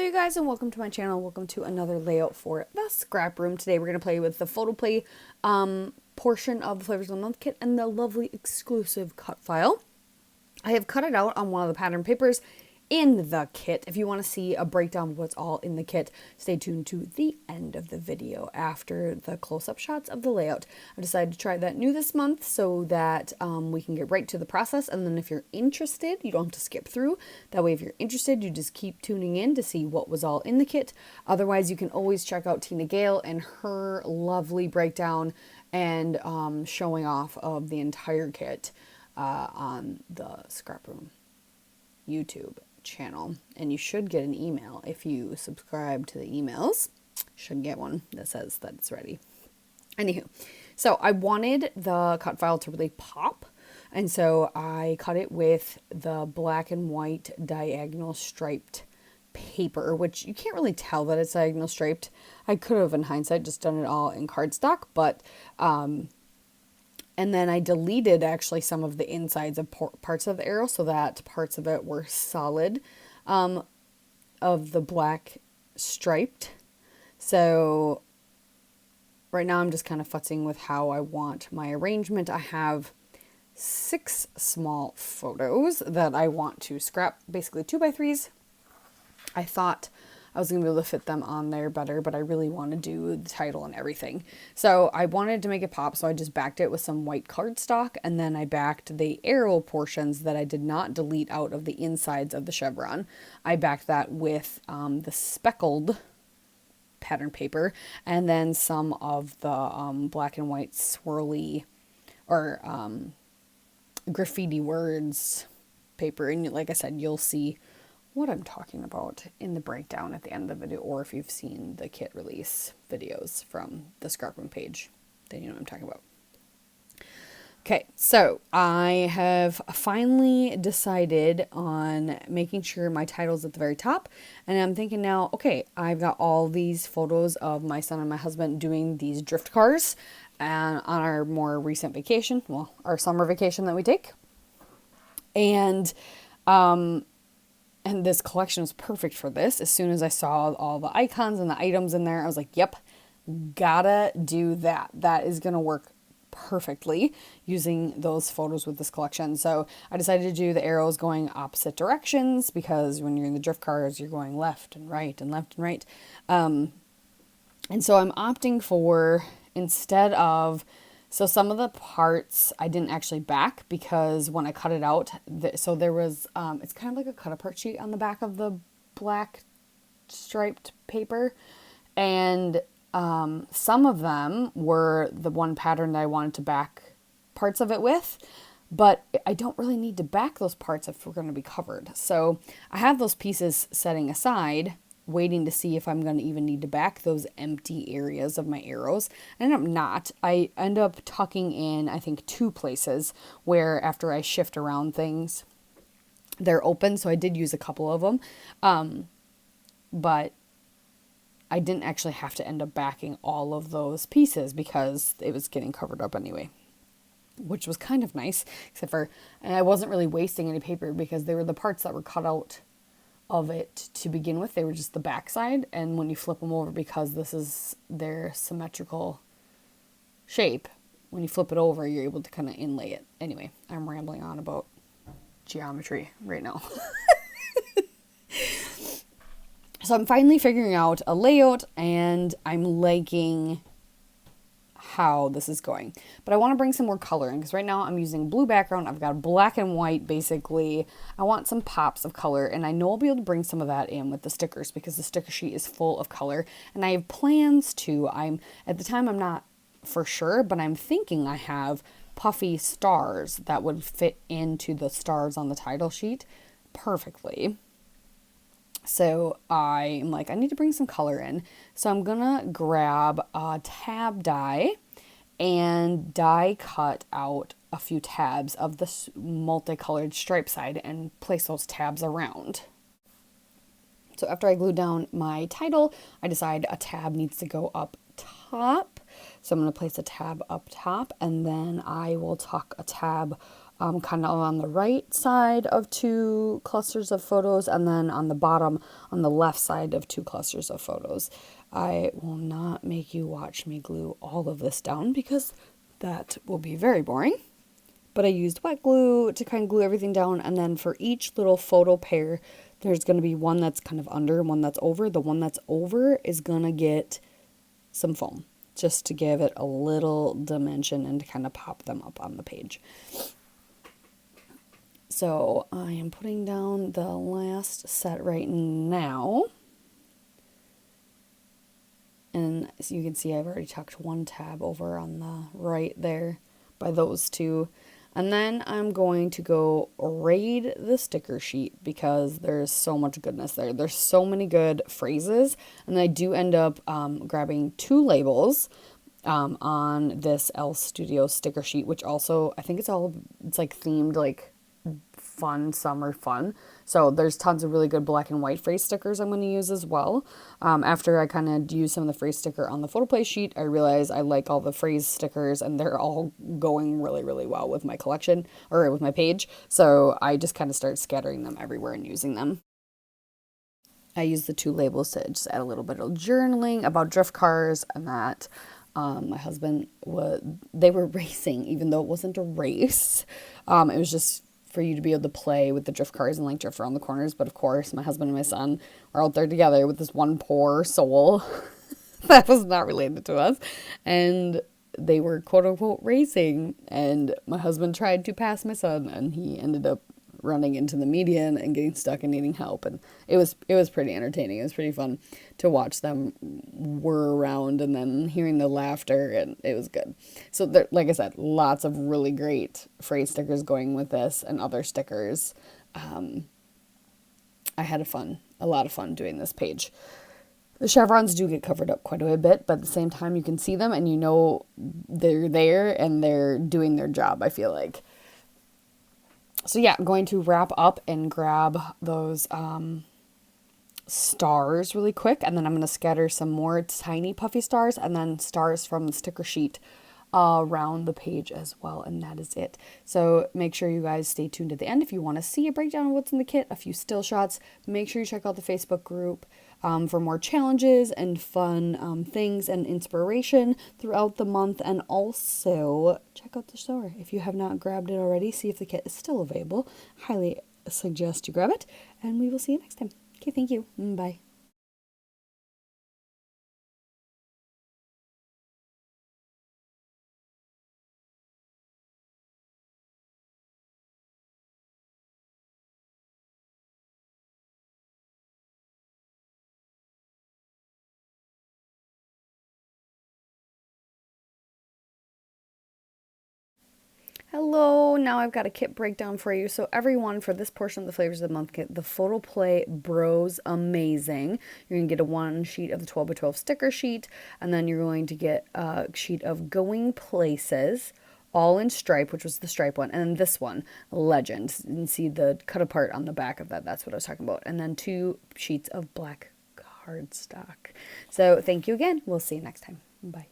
you guys, and welcome to my channel. Welcome to another layout for the scrap room. Today we're going to play with the Photoplay portion of the Flavors of the Month kit and the lovely exclusive cut file. I have cut it out on one of the pattern papers in the kit. If you want to see a breakdown of what's all in the kit, stay tuned to the end of the video after the close-up shots of the layout. I decided to try that new this month so that we can get right to the process, and then if you're interested, you don't have to skip through. That way if you're interested, you just keep tuning in to see what was all in the kit. Otherwise, you can always check out Tina Gale and her lovely breakdown and showing off of the entire kit on the ScrapRoom YouTube channel, and you should get an email if you subscribe to the emails. Should get one that says that it's ready. Anywho, so I wanted the cut file to really pop, and so I cut it with the black and white diagonal striped paper, which you can't really tell that it's diagonal striped. I could have in hindsight just done it all in cardstock, but and then I deleted actually some of the insides of parts of the arrow so that parts of it were solid of the black striped. So right now I'm just kind of futzing with how I want my arrangement. I have 6 small photos that I want to scrap, basically 2x3s. I thought I was going to be able to fit them on there better, but I really want to do the title and everything. So I wanted to make it pop, so I just backed it with some white cardstock, and then I backed the arrow portions that I did not delete out of the insides of the chevron. I backed that with the speckled pattern paper, and then some of the black and white swirly or graffiti words paper. And like I said, you'll see what I'm talking about in the breakdown at the end of the video, or if you've seen the kit release videos from the ScrapRoom page, then you know what I'm talking about. Okay, so I have finally decided on making sure my title's at the very top, and I'm thinking now, okay, I've got all these photos of my son and my husband doing these drift cars and on our more recent vacation, well, our summer vacation that we take, and this collection was perfect for this. As soon as I saw all the icons and the items in there, I was like, yep, gotta do that. That is going to work perfectly using those photos with this collection. So I decided to do the arrows going opposite directions because when you're in the drift cars, you're going left and right and left and right. And so I'm opting for, instead of, so some of the parts I didn't actually back because when I cut it out, so there was, it's kind of like a cut-apart sheet on the back of the black striped paper. And some of them were the one pattern that I wanted to back parts of it with. But I don't really need to back those parts if we're going to be covered. So I have those pieces setting aside, waiting to see if I'm going to even need to back those empty areas of my arrows. I end up not. I end up tucking in, I think, 2 places where after I shift around things, they're open. So I did use a couple of them. But I didn't actually have to end up backing all of those pieces because it was getting covered up anyway, which was kind of nice, except for, and I wasn't really wasting any paper because they were the parts that were cut out of it to begin with. They were just the back side, and when you flip them over, because this is their symmetrical shape, when you flip it over, you're able to kind of inlay it. Anyway, I'm rambling on about geometry right now. So I'm finally figuring out a layout, and I'm liking how this is going. But I want to bring some more color in because right now I'm using blue background. I've got black and white basically. I want some pops of color, and I know I'll be able to bring some of that in with the stickers because the sticker sheet is full of color, and I have plans to. At the time I'm not for sure, but I'm thinking I have puffy stars that would fit into the stars on the title sheet perfectly. So I'm like, I need to bring some color in. So I'm gonna grab a tab die and die cut out a few tabs of this multicolored stripe side and place those tabs around. So after I glue down my title, I decide a tab needs to go up top. So I'm going to place a tab up top, and then I will tuck a tab kind of on the right side of 2 clusters of photos, and then on the bottom on the left side of 2 clusters of photos. I will not make you watch me glue all of this down because that will be very boring. But I used wet glue to kind of glue everything down, and then for each little photo pair, there's going to be one that's kind of under and one that's over. The one that's over is going to get some foam just to give it a little dimension and to kind of pop them up on the page. So I am putting down the last set right now. And as you can see, I've already tucked one tab over on the right there by those 2. And then I'm going to go raid the sticker sheet because there's so much goodness there. There's so many good phrases. And I do end up grabbing 2 labels on this Elle Studio sticker sheet, which also, I think it's like themed like fun, summer fun. So there's tons of really good black and white phrase stickers I'm going to use as well. After I kind of use some of the phrase sticker on the Photoplay sheet, I realized I like all the phrase stickers and they're all going really, really well with my collection or with my page. So I just kind of started scattering them everywhere and using them. I use the 2 labels to just add a little bit of journaling about drift cars and that my husband they were racing, even though it wasn't a race. It was just for you to be able to play with the drift cars and like drift around the corners. But of course, my husband and my son are out there together with this one poor soul that was not related to us. And they were quote unquote racing. And my husband tried to pass my son and he ended up running into the median and getting stuck and needing help. And it was pretty entertaining. It was pretty fun to watch them whir around and then hearing the laughter, and it was good. So there, like I said, lots of really great phrase stickers going with this and other stickers. I had a lot of fun doing this page. The chevrons do get covered up quite a bit, but at the same time you can see them and you know they're there and they're doing their job, I feel like. So yeah, I'm going to wrap up and grab those stars really quick, and then I'm going to scatter some more tiny puffy stars and then stars from the sticker sheet around the page as well, and that is it. So make sure you guys stay tuned at the end if you want to see a breakdown of what's in the kit, a few still shots. Make sure you check out the Facebook group for more challenges and fun things and inspiration throughout the month, and also check out the store if you have not grabbed it already. See if the kit is still available. Highly suggest you grab it, and we will see you next time. Okay, thank you. Bye. Hello, now I've got a kit breakdown for you. So everyone, for this portion of the Flavors of the Month kit, the Photoplay Bros Amazing. You're going to get a 1 sheet of the 12 by 12 sticker sheet, and then you're going to get a sheet of Going Places, all in stripe, which was the stripe one, and then this one, Legend. You can see the cut apart on the back of that. That's what I was talking about. And then 2 sheets of black cardstock. So thank you again. We'll see you next time. Bye.